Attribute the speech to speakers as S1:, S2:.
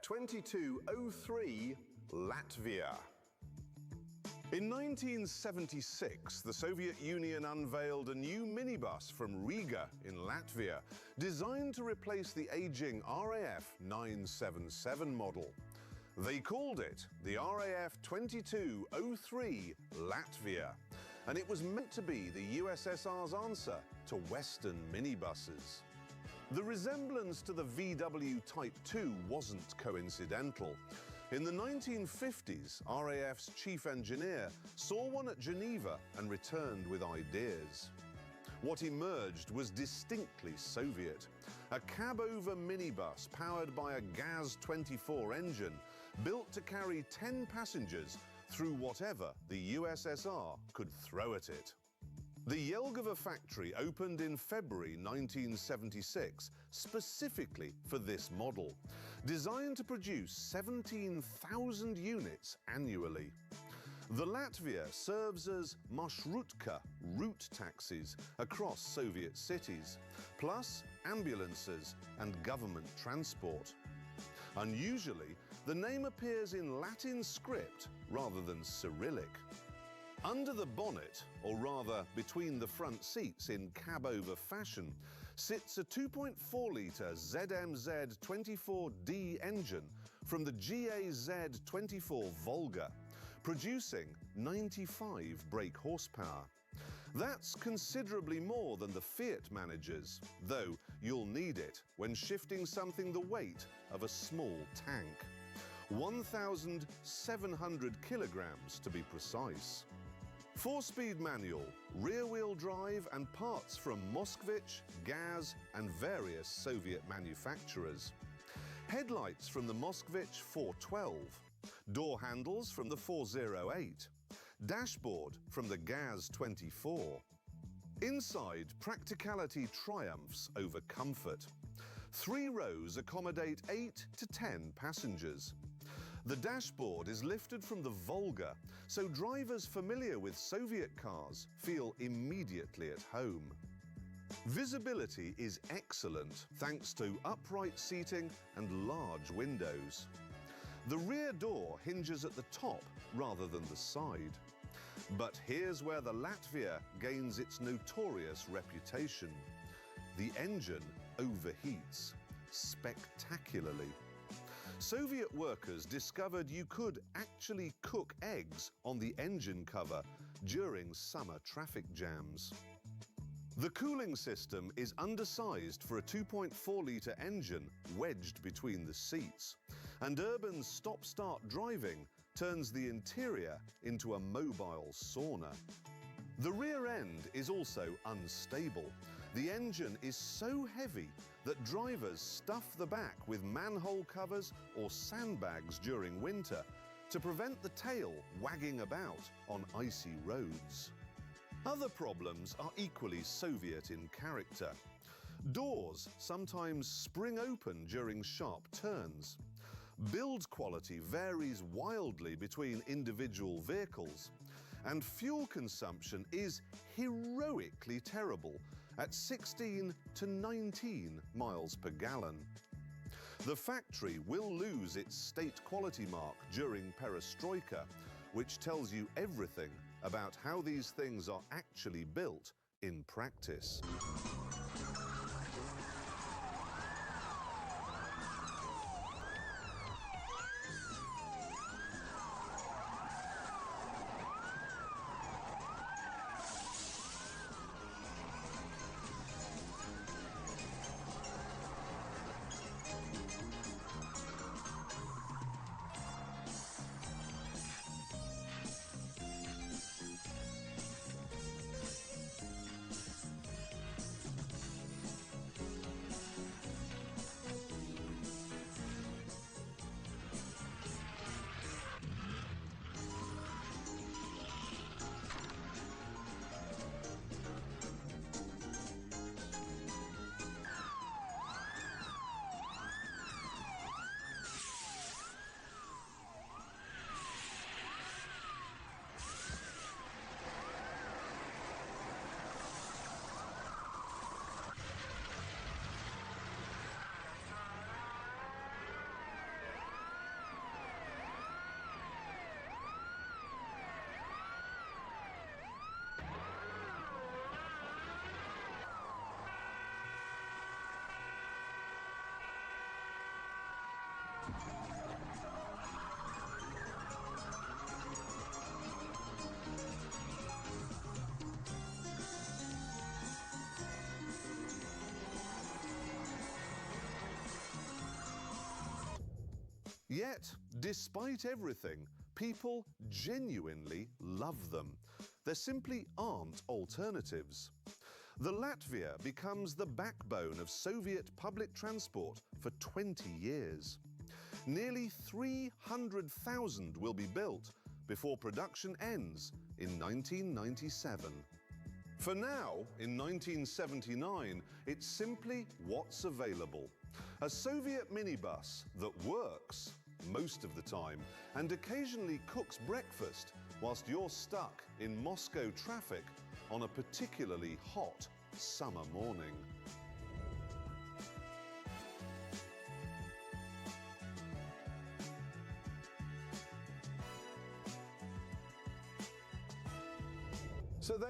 S1: 2203 Latvia. In 1976, the Soviet Union unveiled a new minibus from Riga in Latvia, designed to replace the aging RAF 977 model. They called it the RAF 2203 Latvia, and it was meant to be the USSR's answer to Western minibuses. The resemblance to the VW Type 2 wasn't coincidental. In the 1950s, RAF's chief engineer saw one at Geneva and returned with ideas. What emerged was distinctly Soviet. A cab-over minibus powered by a Gaz-24 engine, built to carry 10 passengers through whatever the USSR could throw at it. The Jelgava factory opened in February 1976 specifically for this model, designed to produce 17,000 units annually. The Latvia serves as marshrutka, route taxis, across Soviet cities, plus ambulances and government transport. Unusually, the name appears in Latin script rather than Cyrillic. Under the bonnet, or rather between the front seats in cab-over fashion, sits a 2.4-litre ZMZ-24D engine from the GAZ-24 Volga, producing 95 brake horsepower. That's considerably more than the Fiat manages, though you'll need it when shifting something the weight of a small tank. 1,700 kilograms to be precise. 4-speed manual, rear-wheel drive and parts from Moskvich, Gaz and various Soviet manufacturers. Headlights from the Moskvich 412. Door handles from the 408. Dashboard from the Gaz-24. Inside, practicality triumphs over comfort. 3 rows accommodate 8 to 10 passengers. The dashboard is lifted from the Volga, so drivers familiar with Soviet cars feel immediately at home. Visibility is excellent thanks to upright seating and large windows. The rear door hinges at the top rather than the side. But here's where the Latvia gains its notorious reputation. The engine overheats spectacularly. Soviet workers discovered you could actually cook eggs on the engine cover during summer traffic jams. The cooling system is undersized for a 2.4-litre engine wedged between the seats, and urban stop-start driving turns the interior into a mobile sauna. The rear end is also unstable. The engine is so heavy that drivers stuff the back with manhole covers or sandbags during winter to prevent the tail wagging about on icy roads. Other problems are equally Soviet in character. Doors sometimes spring open during sharp turns. Build quality varies wildly between individual vehicles, and fuel consumption is heroically terrible at 16 to 19 miles per gallon. The factory will lose its state quality mark during perestroika, which tells you everything about how these things are actually built in practice. Yet, despite everything, people genuinely love them. There simply aren't alternatives. The Latvia becomes the backbone of Soviet public transport for 20 years. Nearly 300,000 will be built before production ends in 1997. For now, in 1979, it's simply what's available. A Soviet minibus that works most of the time and occasionally cooks breakfast whilst you're stuck in Moscow traffic on a particularly hot summer morning.